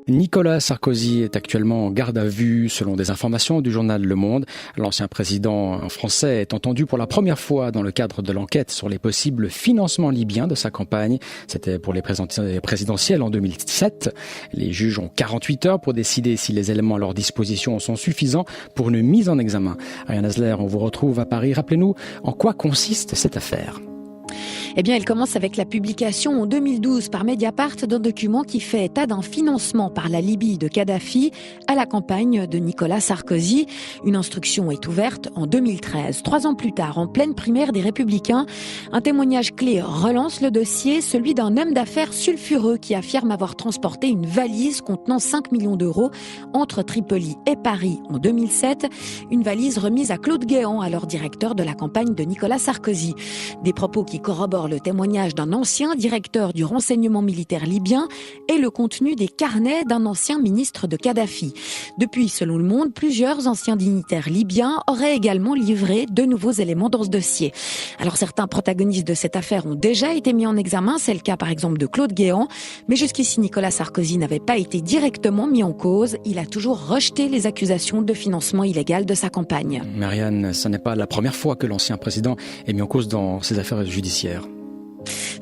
Nicolas Sarkozy est actuellement en garde à vue, selon des informations du journal Le Monde. L'ancien président français est entendu pour la première fois dans le cadre de l'enquête sur les possibles financements libyens de sa campagne. C'était pour les présidentielles en 2007. Les juges ont 48 heures pour décider si les éléments à leur disposition sont suffisants pour une mise en examen. Ariane Asler, on vous retrouve à Paris. Rappelez-nous, en quoi consiste cette affaire ? Eh bien, elle commence avec la publication en 2012 par Mediapart d'un document qui fait état d'un financement par la Libye de Kadhafi à la campagne de Nicolas Sarkozy. Une instruction est ouverte en 2013. 3 ans plus tard, en pleine primaire des Républicains, un témoignage clé relance le dossier, celui d'un homme d'affaires sulfureux qui affirme avoir transporté une valise contenant 5 millions d'euros entre Tripoli et Paris en 2007. Une valise remise à Claude Guéant, alors directeur de la campagne de Nicolas Sarkozy. Des propos qui corroborent le témoignage d'un ancien directeur du renseignement militaire libyen et le contenu des carnets d'un ancien ministre de Kadhafi. Depuis, selon Le Monde, plusieurs anciens dignitaires libyens auraient également livré de nouveaux éléments dans ce dossier. Alors certains protagonistes de cette affaire ont déjà été mis en examen, c'est le cas par exemple de Claude Guéant, mais jusqu'ici Nicolas Sarkozy n'avait pas été directement mis en cause. Il a toujours rejeté les accusations de financement illégal de sa campagne. Marianne, ce n'est pas la première fois que l'ancien président est mis en cause dans ces affaires judiciaires.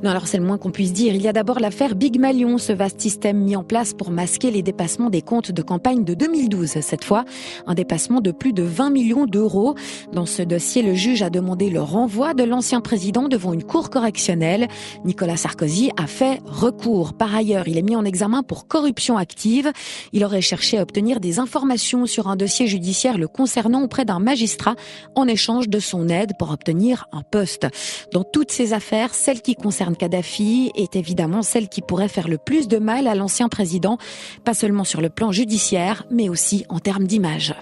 Non, alors c'est le moins qu'on puisse dire. Il y a d'abord l'affaire Big Malion, ce vaste système mis en place pour masquer les dépassements des comptes de campagne de 2012. Cette fois, un dépassement de plus de 20 millions d'euros. Dans ce dossier, le juge a demandé le renvoi de l'ancien président devant une cour correctionnelle. Nicolas Sarkozy a fait recours. Par ailleurs, il est mis en examen pour corruption active. Il aurait cherché à obtenir des informations sur un dossier judiciaire le concernant auprès d'un magistrat en échange de son aide pour obtenir un poste. Dans toutes ces affaires, celle qui concerne Kadhafi est évidemment celle qui pourrait faire le plus de mal à l'ancien président, pas seulement sur le plan judiciaire, mais aussi en termes d'image.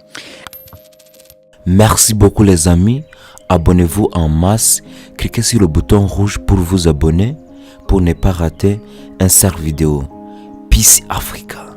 Merci beaucoup les amis, abonnez-vous en masse, cliquez sur le bouton rouge pour vous abonner, pour ne pas rater un cerf vidéo. Peace Africa.